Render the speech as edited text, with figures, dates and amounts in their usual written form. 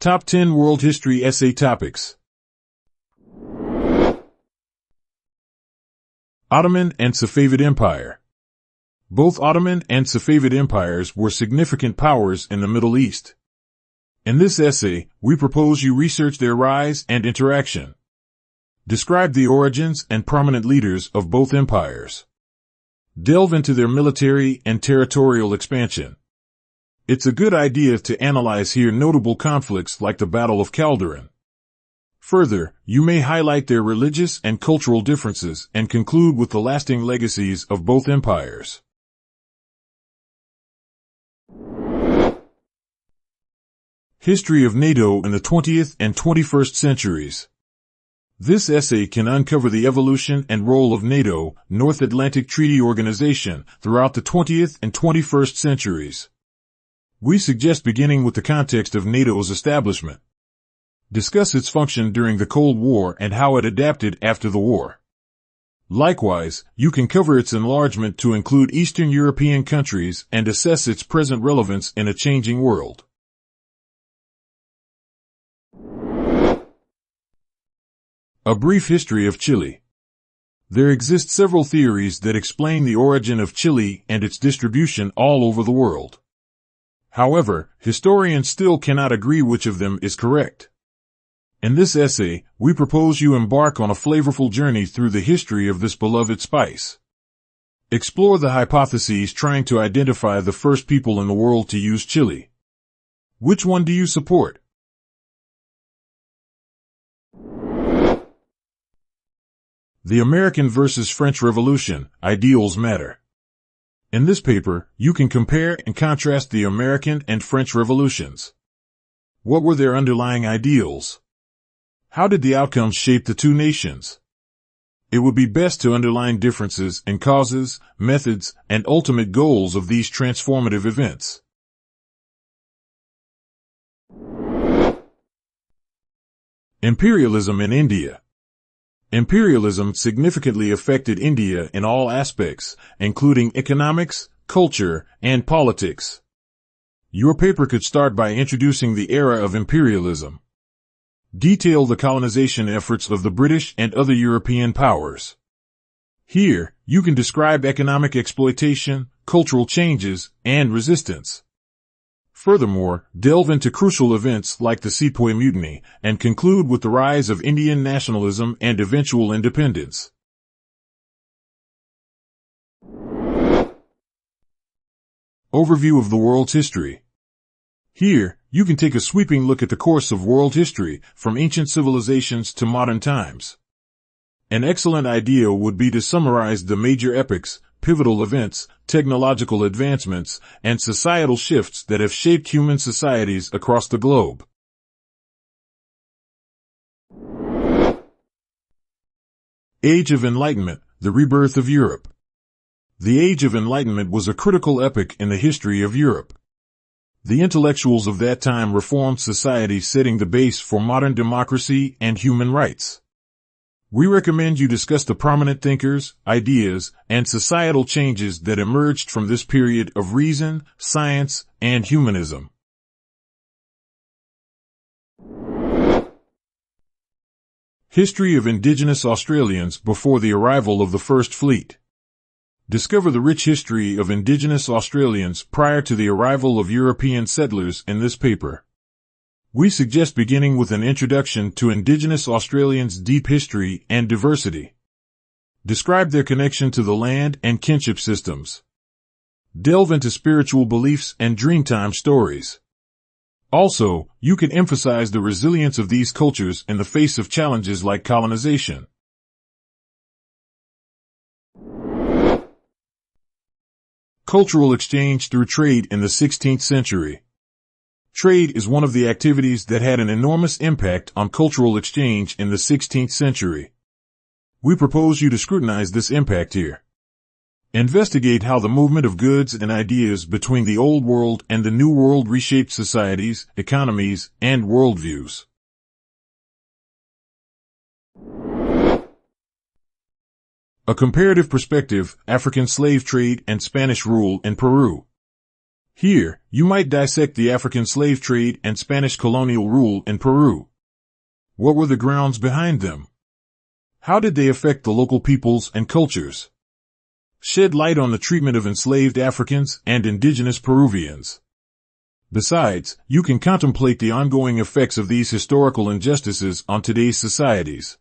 Top 10 World History Essay Topics. Ottoman and Safavid Empire. Both Ottoman and Safavid empires were significant powers in the Middle East. In this essay, we propose you research their rise and interaction. Describe the origins and prominent leaders of both empires. Delve into their military and territorial expansion. It's a good idea to analyze here notable conflicts like the Battle of Calderon. Further, you may highlight their religious and cultural differences and conclude with the lasting legacies of both empires. History of NATO in the 20th and 21st centuries. This essay can uncover the evolution and role of NATO, North Atlantic Treaty Organization, throughout the 20th and 21st centuries. We suggest beginning with the context of NATO's establishment. Discuss its function during the Cold War and how it adapted after the war. Likewise, you can cover its enlargement to include Eastern European countries and assess its present relevance in a changing world. A brief history of Chile. There exist several theories that explain the origin of Chile and its distribution all over the world. However, historians still cannot agree which of them is correct. In this essay, we propose you embark on a flavorful journey through the history of this beloved spice. Explore the hypotheses trying to identify the first people in the world to use chili. Which one do you support? The American versus French Revolution, Ideals Matter. In this paper, you can compare and contrast the American and French revolutions. What were their underlying ideals? How did the outcomes shape the two nations? It would be best to underline differences in causes, methods, and ultimate goals of these transformative events. Imperialism in India. Imperialism significantly affected India in all aspects, including economics, culture, and politics. Your paper could start by introducing the era of imperialism. Detail the colonization efforts of the British and other European powers. Here, you can describe economic exploitation, cultural changes, and resistance. Furthermore, delve into crucial events like the Sepoy Mutiny and conclude with the rise of Indian nationalism and eventual independence. Overview of the world's history. Here, you can take a sweeping look at the course of world history, from ancient civilizations to modern times. An excellent idea would be to summarize the major epochs, pivotal events, technological advancements, and societal shifts that have shaped human societies across the globe. Age of Enlightenment, the rebirth of Europe. The Age of Enlightenment was a critical epoch in the history of Europe. The intellectuals of that time reformed society, setting the base for modern democracy and human rights. We recommend you discuss the prominent thinkers, ideas, and societal changes that emerged from this period of reason, science, and humanism. History of Indigenous Australians before the arrival of the First Fleet. Discover the rich history of Indigenous Australians prior to the arrival of European settlers in this paper. We suggest beginning with an introduction to Indigenous Australians' deep history and diversity. Describe their connection to the land and kinship systems. Delve into spiritual beliefs and dreamtime stories. Also, you can emphasize the resilience of these cultures in the face of challenges like colonization. Cultural exchange through trade in the 16th century. Trade is one of the activities that had an enormous impact on cultural exchange in the 16th century. We propose you to scrutinize this impact here. Investigate how the movement of goods and ideas between the Old World and the New World reshaped societies, economies, and worldviews. A Comparative Perspective, African Slave Trade and Spanish Rule in Peru. Here, you might dissect the African slave trade and Spanish colonial rule in Peru. What were the grounds behind them? How did they affect the local peoples and cultures? Shed light on the treatment of enslaved Africans and indigenous Peruvians. Besides, you can contemplate the ongoing effects of these historical injustices on today's societies.